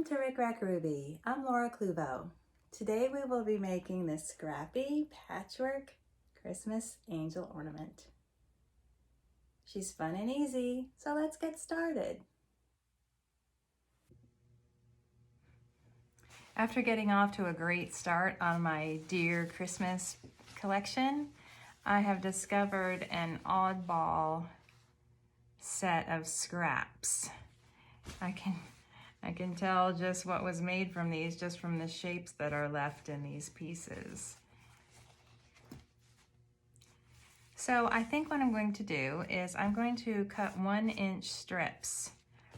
Welcome to RickRackRuby. I'm Laura Cluvo. Today we will be making this Scrappy Patchwork Christmas Angel Ornament. She's fun and easy, so let's get started. After getting off to a great start on my Dear Christmas collection, I have discovered an oddball set of scraps. I can tell just what was made from these just from the shapes that are left in these pieces. So I think what I'm going to do is I'm going to cut 1-inch strips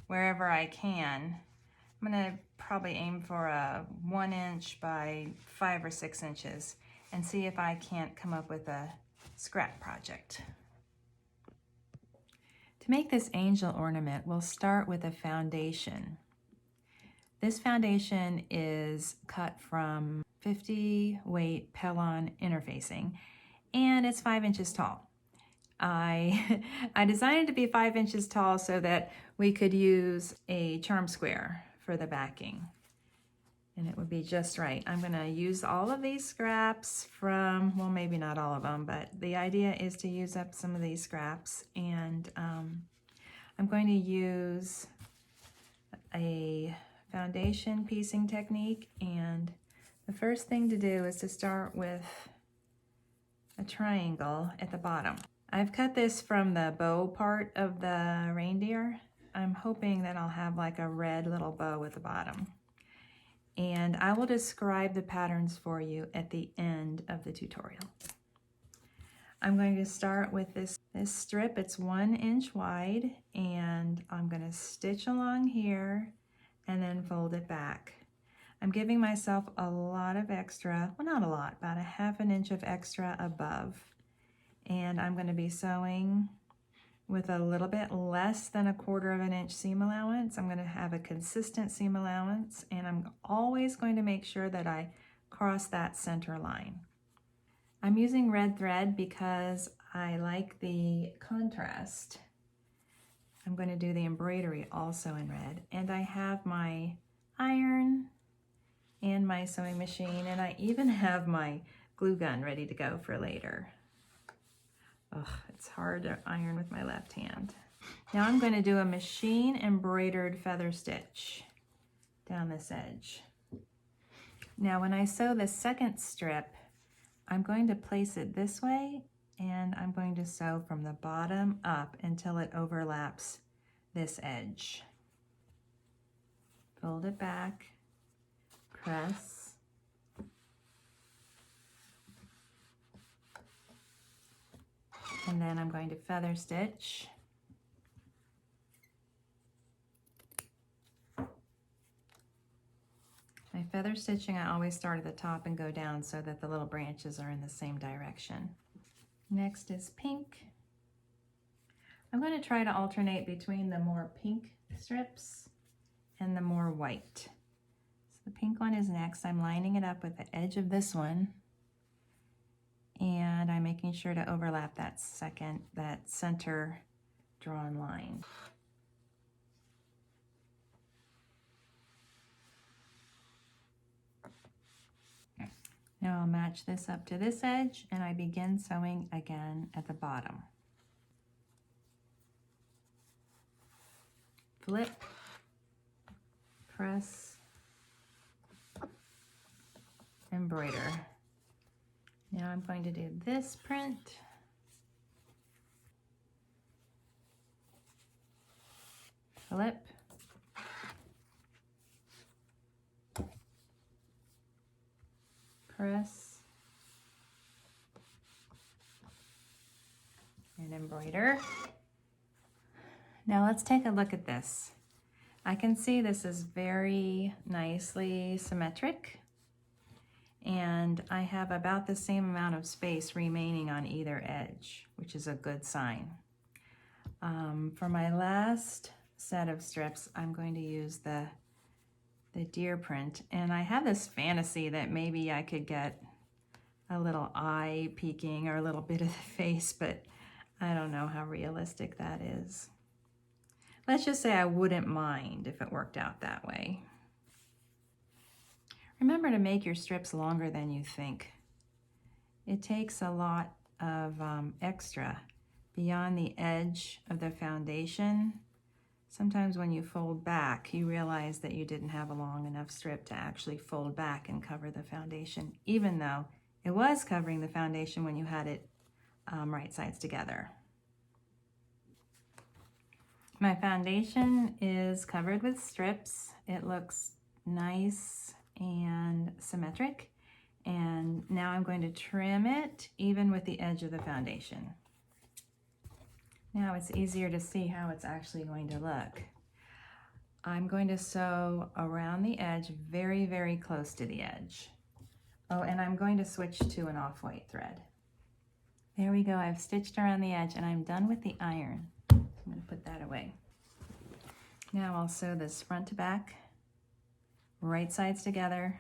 wherever I can. I'm going to probably aim for a 1 inch by 5 or 6 inches and see if I can't come up with a scrap project. To make this angel ornament, we'll start with a foundation. This foundation is cut from 50 weight Pellon interfacing, and it's 5 inches tall. I designed it to be 5 inches tall so that we could use a charm square for the backing, and it would be just right. I'm gonna use all of these scraps from, well, maybe not all of them, but the idea is to use up some of these scraps, and I'm going to use a foundation piecing technique, and the first thing to do is to start with a triangle at the bottom. I've cut this from the bow part of the reindeer. I'm hoping that I'll have like a red little bow at the bottom, and I will describe the patterns for you at the end of the tutorial. I'm going to start with this strip. It's 1 inch wide, and I'm going to stitch along here and then fold it back. I'm giving myself a lot of extra, well, not a lot, about 1/2 inch of extra above. And I'm going to be sewing with a little bit less than 1/4 inch seam allowance. I'm going to have a consistent seam allowance, and I'm always going to make sure that I cross that center line. I'm using red thread because I like the contrast. I'm going to do the embroidery also in red, and I have my iron and my sewing machine, and I even have my glue gun ready to go for later. Ugh, it's hard to iron with my left hand. Now I'm going to do a machine embroidered feather stitch down this edge. Now when I sew the second strip, I'm going to place it this way, and I'm going to sew from the bottom up until it overlaps this edge. Fold it back, press, and then I'm going to feather stitch. My feather stitching, I always start at the top and go down so that the little branches are in the same direction. Next is pink. I'm going to try to alternate between the more pink strips and the more white. So the pink one is next. I'm lining it up with the edge of this one, and I'm making sure to overlap that center drawn line. Now I'll match this up to this edge, and I begin sewing again at the bottom. Flip, press, embroider. Now I'm going to do this print. Flip, press, and embroider. Now let's take a look at this. I can see this is very nicely symmetric, and I have about the same amount of space remaining on either edge, which is a good sign. For my last set of strips, I'm going to use the deer print, and I have this fantasy that maybe I could get a little eye peeking or a little bit of the face, but I don't know how realistic that is. Let's just say I wouldn't mind if it worked out that way. Remember to make your strips longer than you think. It takes a lot of extra beyond the edge of the foundation. Sometimes when you fold back, you realize that you didn't have a long enough strip to actually fold back and cover the foundation, even though it was covering the foundation when you had it right sides together. My foundation is covered with strips. It looks nice and symmetric. And now I'm going to trim it even with the edge of the foundation. Now it's easier to see how it's actually going to look. I'm going to sew around the edge very, very close to the edge. Oh, and I'm going to switch to an off-white thread. There we go, I've stitched around the edge and I'm done with the iron. I'm going to put that away. Now I'll sew this front to back, right sides together.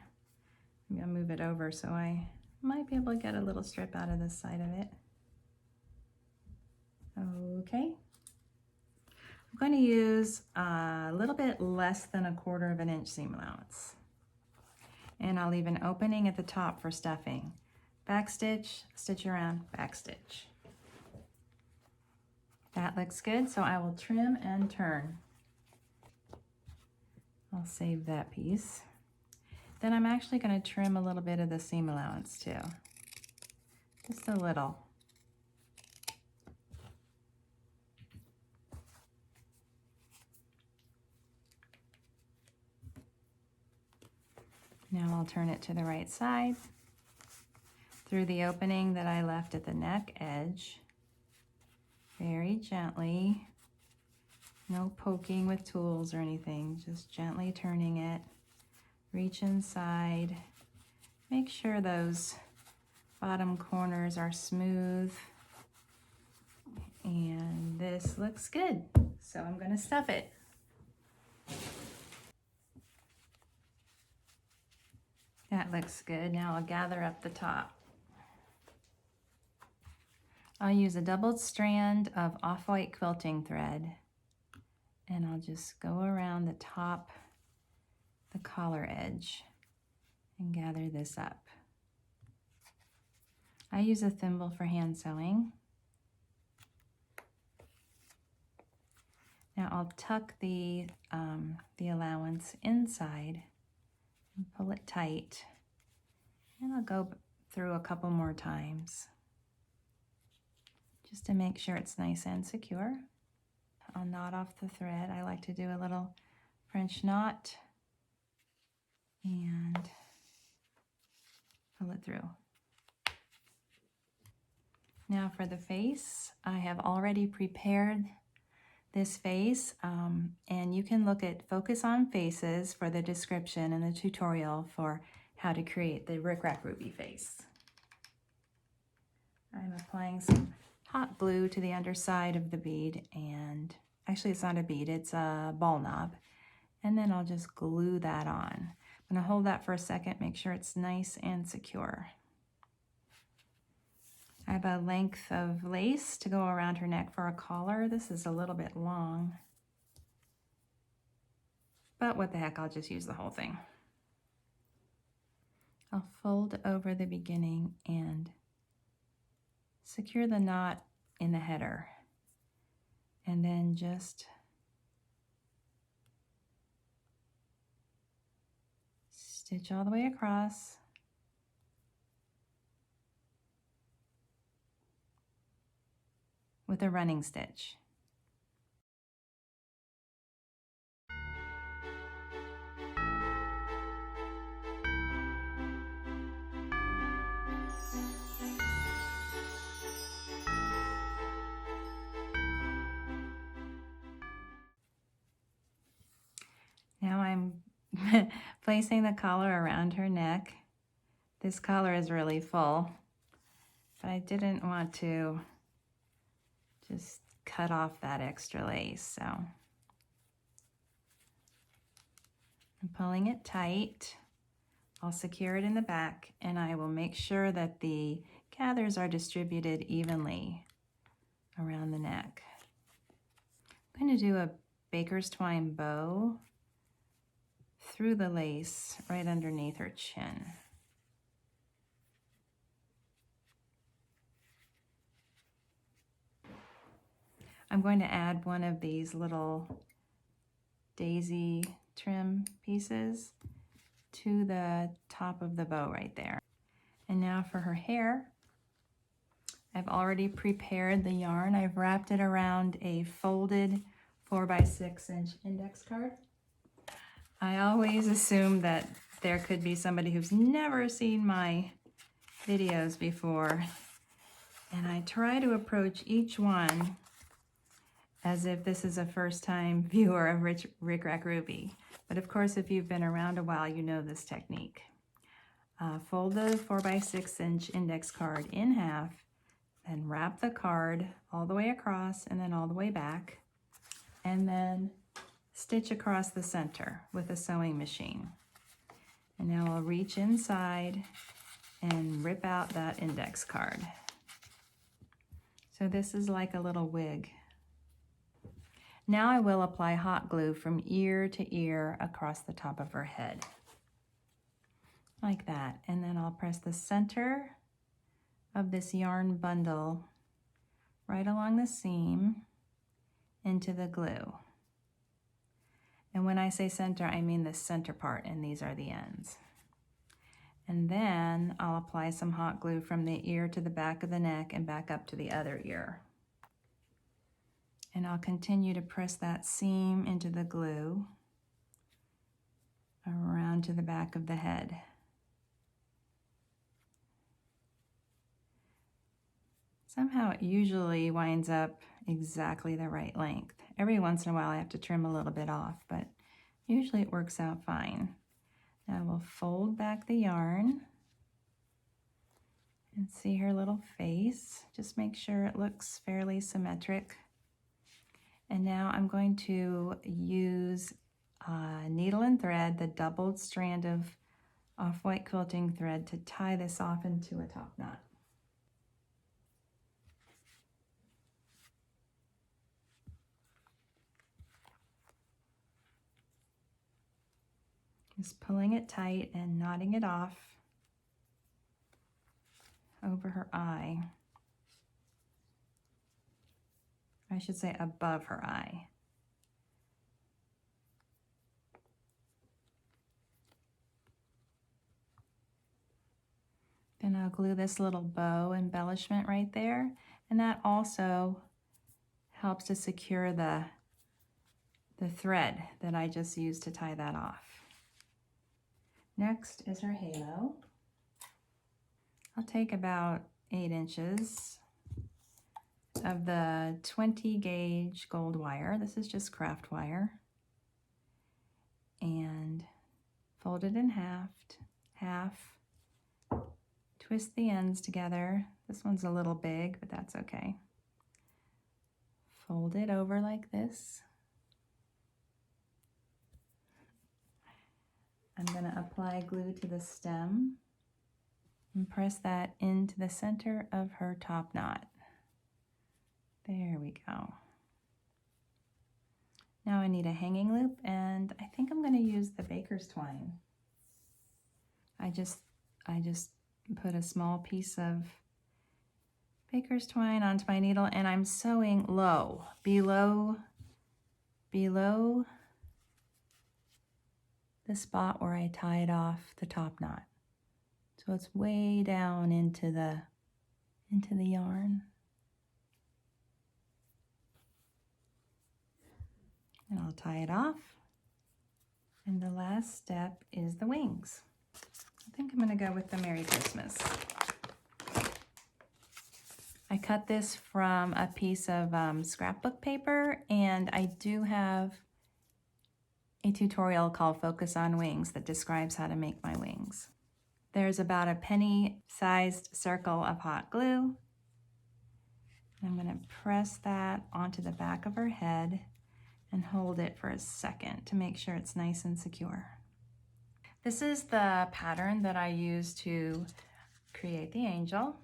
I'm going to move it over so I might be able to get a little strip out of this side of it. Okay. I'm going to use a little bit less than 1/4 inch seam allowance. And I'll leave an opening at the top for stuffing. Back stitch, stitch around, back stitch. That looks good, so I will trim and turn. I'll save that piece. Then I'm actually going to trim a little bit of the seam allowance too. Just a little. Now I'll turn it to the right side through the opening that I left at the neck edge. Very gently. No poking with tools or anything, just gently turning it. Reach inside. Make sure those bottom corners are smooth. And this looks good. So I'm going to stuff it. That looks good. Now I'll gather up the top. I'll use a doubled strand of off-white quilting thread. And I'll just go around the top, the collar edge, and gather this up. I use a thimble for hand sewing. Now I'll tuck the allowance inside and pull it tight. And I'll go through a couple more times just to make sure it's nice and secure. I'll knot off the thread. I like to do a little French knot and pull it through. Now for the face, I have already prepared this face, and you can look at Focus on Faces for the description and the tutorial for how to create the RickRackRuby face. I'm applying some hot glue to the underside of the bead, and actually it's not a bead, it's a ball knob. And then I'll just glue that on. I'm gonna hold that for a second, make sure it's nice and secure. I have a length of lace to go around her neck for a collar. This is a little bit long, but what the heck, I'll just use the whole thing. I'll fold over the beginning and secure the knot in the header, and then just stitch all the way across. With a running stitch. Now I'm placing the collar around her neck. This collar is really full, but I didn't want to just cut off that extra lace, so I'm pulling it tight. I'll secure it in the back, and I will make sure that the gathers are distributed evenly around the neck. I'm going to do a baker's twine bow through the lace right underneath her chin. I'm going to add one of these little daisy trim pieces to the top of the bow right there. And now for her hair, I've already prepared the yarn. I've wrapped it around a folded 4x6" index card. I always assume that there could be somebody who's never seen my videos before, and I try to approach each one as if this is a first-time viewer of RickRackRuby. But of course, if you've been around a while, you know this technique. Fold the 4x6" index card in half, then wrap the card all the way across and then all the way back, and then stitch across the center with a sewing machine. And now I'll reach inside and rip out that index card. So this is like a little wig. Now I will apply hot glue from ear to ear across the top of her head. Like that. And then I'll press the center of this yarn bundle right along the seam into the glue. And when I say center, I mean the center part, and these are the ends. And then I'll apply some hot glue from the ear to the back of the neck and back up to the other ear. And I'll continue to press that seam into the glue around to the back of the head. Somehow it usually winds up exactly the right length. Every once in a while I have to trim a little bit off, but usually it works out fine. Now we'll fold back the yarn and see her little face. Just make sure it looks fairly symmetric. And now I'm going to use needle and thread, the doubled strand of off-white quilting thread, to tie this off into a top knot. Just pulling it tight and knotting it off over her eye. I should say above her eye. Then I'll glue this little bow embellishment right there, and that also helps to secure the thread that I just used to tie that off. Next is her halo. I'll take about 8 inches of the 20 gauge gold wire. This is just craft wire. And fold it in half, twist the ends together. This one's a little big, but that's okay. Fold it over like this. I'm going to apply glue to the stem and press that into the center of her top knot. There we go. Now I need a hanging loop, and I think I'm going to use the baker's twine. I just put a small piece of baker's twine onto my needle, and I'm sewing low, below the spot where I tied off the top knot. So it's way down into the yarn. And I'll tie it off. And the last step is the wings. I think I'm going to go with the Merry Christmas. I cut this from a piece of scrapbook paper, and I do have a tutorial called Focus on Wings that describes how to make my wings. There's about a penny-sized circle of hot glue. I'm going to press that onto the back of her head and hold it for a second to make sure it's nice and secure. This is the pattern that I use to create the angel.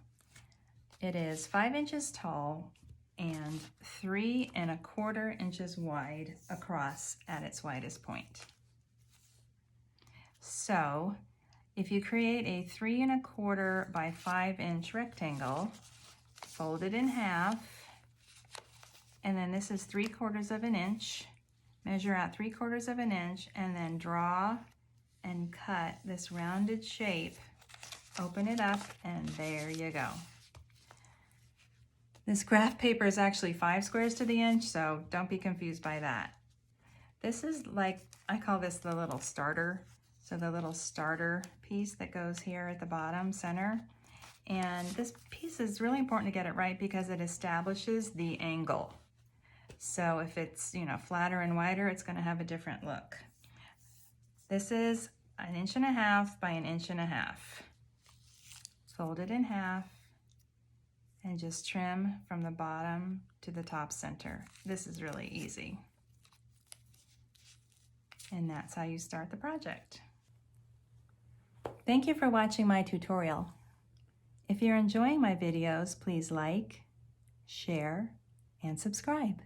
It is 5 inches tall and 3 1/4 inches wide across at its widest point. So if you create a 3 1/4 by 5 inch rectangle, fold it in half, and then this is 3/4 of an inch. Measure out 3/4 of an inch and then draw and cut this rounded shape. Open it up and there you go. This graph paper is actually 5 squares to the inch, so don't be confused by that. This is like, I call this the little starter. So the little starter piece that goes here at the bottom center. And this piece is really important to get it right because it establishes the angle. So if it's, you know, flatter and wider, it's going to have a different look. This is 1.5 inches by 1.5 inches. Fold it in half and just trim from the bottom to the top center. This is really easy. And that's how you start the project. Thank you for watching my tutorial. If you're enjoying my videos, please like, share, and subscribe.